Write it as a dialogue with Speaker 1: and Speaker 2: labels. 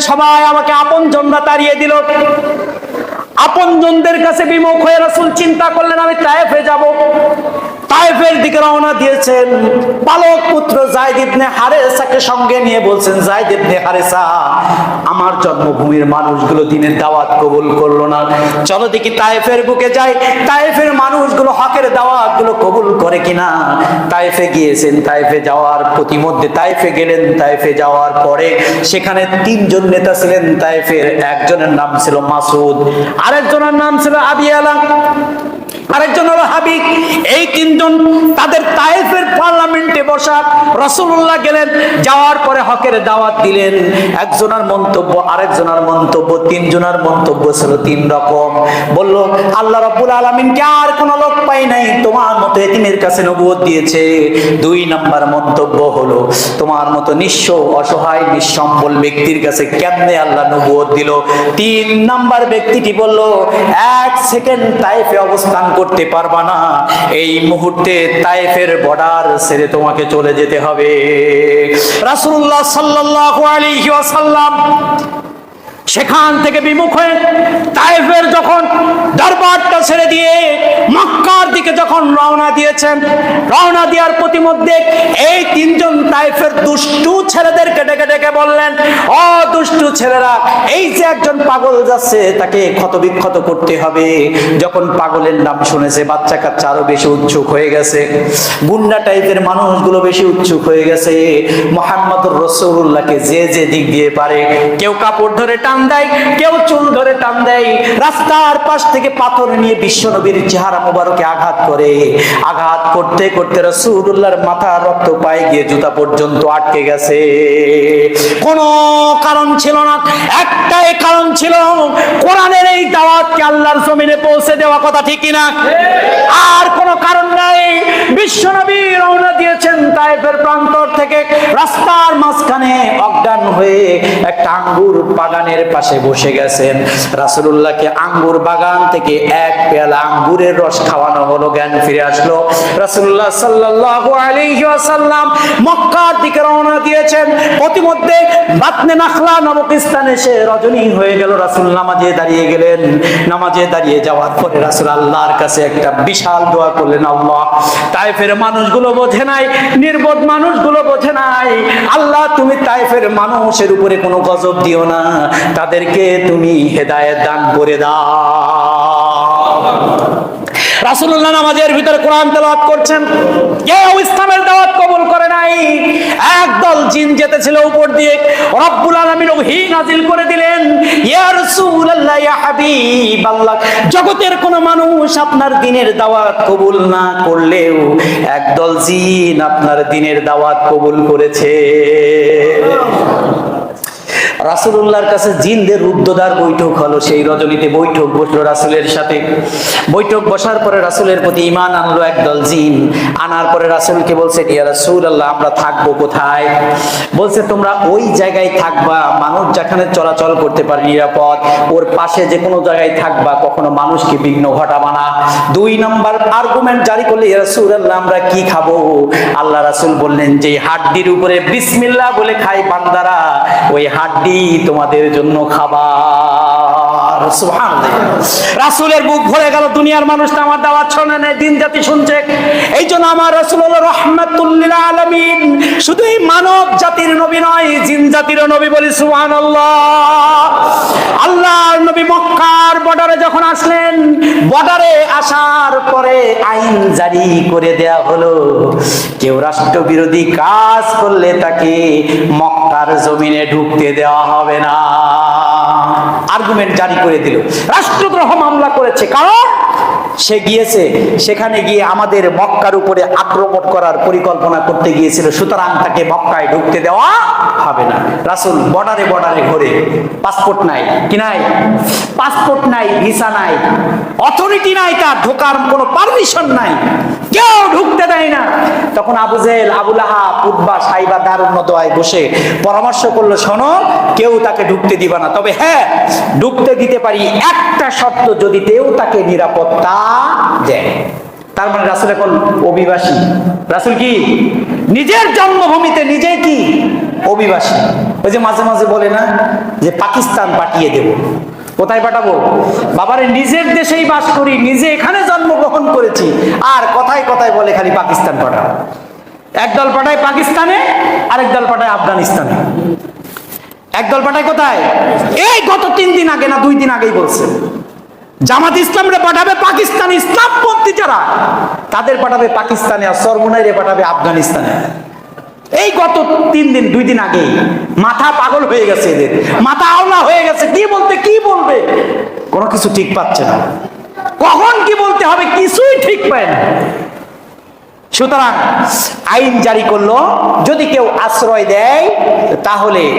Speaker 1: সবাই আমাকে আপনজনরা তাড়িয়ে দিল। আপনজনদের কাছে বিমুখ হয়ে রাসূল চিন্তা করলেন আমি তায়েফে যাব। তায়েফের দিকে রওনা দিয়েছেন। পালক পুত্র যায়েদ ইবনে হারেসাকে সঙ্গে নিয়ে বলছেন, যায়েদ ইবনে হারেসা, আমার জন্মভূমির মানুষগুলো দ্বীনের দাওয়াত কবুল করলো না, চলো দেখি তায়েফের বুকে যাই, তায়েফের মানুষগুলো হকের দাওয়াতগুলো কবুল করে কিনা। তায়েফে গিয়েছেন। তায়েফে যাওয়ার প্রতিমধ্যে তায়েফে গেলেন। তায়েফে যাওয়ার পরে সেখানে তিনজন নেতা ছিলেন তায়েফের। একজনের নাম ছিল মাসুদ, আরেকজনের নাম ছিল আবি আলা, আরেকজন হলো হাবিব। এই তিনজন তাদের তায়েফের পার্লামেন্টে বসা। রাসূলুল্লাহ গেলেন, যাওয়ার পরে হকের দাওয়াত দিলেন। একজনের মন্তব্য, আরেকজনের মন্তব্য, তিনজনের মন্তব্য ছিল তিন রকম। বলল, আল্লাহ রাব্বুল আলামিনকে আর কোন লোক পাই নাই তোমার মতো এতিমের কাছে নবুয়ত দিয়েছে। দুই নাম্বার মন্তব্য হলো, তোমার মতো নিঃস্ব অসহায় নিঃসম্বল ব্যক্তির কাছে কেমনে আল্লাহ নবুয়ত দিল। তিন নাম্বার ব্যক্তিটি বলল, এক সেকেন্ড তায়েফে অবস্থান করতে পারবা না, এই মুহূর্তে তায়েফের বর্ডার ছেড়ে তোমাকে চলে যেতে হবে। রাসূলুল্লাহ সাল্লাল্লাহু আলাইহি ওয়াসাল্লাম সেখান থেকে বিমুখ হয়ে তায়েফের যখন দরবারটা ছেড়ে দিয়ে মক্কার দিকে যখন রওনা দিয়েছেন, রওনা দেওয়ার প্রতিমধ্যে এই তিনজন তায়েফের দুষ্টু ছেলেদেরকে ডেকে ডেকে বললেন, ও দুষ্টু ছেলেরা, এই যে একজন পাগল যাচ্ছে তাকে ক্ষতবিক্ষত করতে হবে। যখন পাগলের নাম শুনেছে বাচ্চা কাচ্চা আরো বেশি উৎসুক হয়ে গেছে, গুন্ডা টাইপের মানুষগুলো বেশি উৎসুক হয়ে গেছে। মুহাম্মদুর রাসূলুল্লাহকে যে যে দিক দিয়ে পারে, কেউ কাপড় ধরে টান দেয়, কেউ চুল ধরে টান দেয়, রাস্তার পাশ থেকে পাথর নিয়ে বিশ্বনবীর চেহারা মোবারকে আঘাত করে। আঘাত করতে করতে রাসূলুল্লাহর মাথা রক্ত পায়ে গিয়ে জুতা পর্যন্ত আটকে গেছে। কোনো কারণ ছিল না, একটাই কারণ ছিল, কোরআনের এই দাওয়াতকে আল্লাহর জমিনে পৌঁছে দেওয়া। কথা ঠিক কিনা? আর কোনো কারণ নাই। বিশ্বনবী রওনা দিয়েছেন তায়েফের প্রান্তর থেকে, রাস্তার মাঝখানে অজ্ঞান হয়ে একটা আঙ্গুর বাগানের পাশে বসে গেছেন। রাসূলুল্লাহকে আঙ্গুর বাগান থেকে এক পেয়ালা আঙ্গুরের রস খাওয়ানো হলো, জ্ঞান ফিরে আসলো। রাসূলুল্লাহ সাল্লাল্লাহু আলাইহি ওয়াসাল্লাম মক্কার দিকে রওনা দিয়েছেন। প্রতিমধ্যে বাতনে নাখলা নামক স্থানে এসে রজনী হয়ে গেল। রাসূল নামাজে দাঁড়িয়ে গেলেন। নামাজে দাঁড়িয়ে যাওয়ার পরে রাসূল আল্লাহর কাছে একটা বিশাল দোয়া করলেন, আল্লাহ, তায়েফের মানুষগুলো বোঝে নাই, নির্বোধ মানুষগুলো বোঝে নাই, আল্লাহ তুমি তায়েফের মানুষের উপরে কোনো গজব দিও না, তাদেরকে তুমি হেদায়েত দান করে দাও। রাসূলুল্লাহ নামাজের ভিতরে কোরআন তেলাওয়াত করছেন, কেউ ইসলামের দাওয়াত কবুল করে নাই। একদল জিন যেতেছিল উপর দিয়ে, রব্বুল আলামিন ওহী নাজিল করে দিলেন, ইয়া রাসূলুল্লাহ, ইয়া হাবিবাল্লাহ, জগতের কোন মানুষ আপনার দ্বীনের দাওয়াত কবুল না করলেও একদল জিন আপনার দ্বীনের দাওয়াত কবুল করেছে। রাসূলুল্লাহর কাছে জিনদের রুদ্ধদ্বার বৈঠক হলো। সেই রজনীতে বৈঠক বসলো রাসূলের সাথে। বৈঠক বসার পরে রাসূলের প্রতি ঈমান আনলো একদল জিন। আনার পরে রাসূলকে বলছে, ইয়া রাসূলুল্লাহ, আমরা থাকবো কোথায়? বলছে, তোমরা ওই জায়গায় থাকবা মানুষ যেখানে চলাচল করতে পারে নিরাপদ, ওর পাশে যে কোনো জায়গায় থাকবা, কখনো মানুষকে বিঘ্ন ঘটাবা না। দুই নাম্বার আর্গুমেন্ট জারি করলে, ইয়া রাসূলুল্লাহ, আমরা কি খাবো? আল্লাহ রাসূল বললেন, যে হাড্ডির উপরে বিসমিল্লাহ বলে খায় বান্দারা, ওই হাড্ডি তোমাদের জন্য খাবার। সুবহানাল্লাহ। রাসূলের বুক ভরে গেল, দুনিয়ার মানুষ তো আমার দাওয়াত শোনে না, দিন জাতি শুনছে। এই জন্য আমার রাসূল হলো রাহমাতুল লিল আলামিন। শুধু এই মানব জাতির নবী নয়, জিন জাতিরও নবী। বলি সুবহানাল্লাহ। আল্লাহর নবী মক্কার বর্ডারে যখন আসলেন, বর্ডারে আসার পরে আইন জারি করে দেয়া হলো, কেউ রাষ্ট্রবিরোধী কাজ করলে তাকে মক্কার জমিনে ঢুকতে দেওয়া হবে না। আর্গুমেন্ট জারি করে দিল। রাষ্ট্রদ্রোহ মামলা করেছে, কারণ সে গিয়েছে, সেখানে গিয়ে আমাদের মক্কার উপরে আক্রমণ করার পরিকল্পনা করতে গিয়েছিল, সুতরাং তাকে মক্কায় ঢুকতে দেওয়া হবে না। রাসূল বর্ডারে বর্ডারে ঘুরে, পাসপোর্ট নাই, কি নাই? পাসপোর্ট নাই, ভিসা নাই, অথরিটি নাই, তার ঢোকার কোনো পারমিশন নাই, কেউ ঢুকতে দেয় না। তখন আবু জেহেল, আবু লাহাব, উতবা, সাইবা দারুন নদওয়ায় বসে পরামর্শ করলো, শোনো, কেউ তাকে ঢুকতে দিবা না, তবে হ্যাঁ, ঢুকতে দিতে পারি একটা শর্ত, যদি কেউ তাকে নিরাপত্তা দেয়। তার মানে রাসূল এখন অভিবাসী। রাসূল কি নিজের জন্মভূমিতে নিজে কি অভিবাসী। ওই যে মাঝে মাঝে বলে না যে পাকিস্তান পাঠিয়ে দেব, কোথায় পাঠাবো? বাবারে নিজের দেশেই বাস করি, নিজে এখানে জন্মগ্রহণ করেছি, আর কথায় কথায় বলে খালি পাকিস্তান পাঠাও। একদল পাঠায় পাকিস্তানে, আরেক দল পাঠায় আফগানিস্তানে। একদল পাঠায় কোথায়? এই গত 3 দিন আগে না 2 দিন আগেই বলছে জামাত ইসলামরে পাঠাবে পাকিস্তানে, ইসলামপন্থী যারা তাদের পাঠাবে পাকিস্তানে, আর সরমুনাইরে পাঠাবে আফগানিস্তানে। এই গত 2 দিন আগেই। মাথা পাগল হয়ে গেছে এদের, মাথা আওলা হয়ে গেছে, কি বলতে কি বলবে কোনো কিছু ঠিক পাচ্ছে না, কখন কি বলতে হবে কিছুই ঠিক পায় না। সুতরাং আইন জারি করলো, যদি কেউ আশ্রয় দেয় তাহলে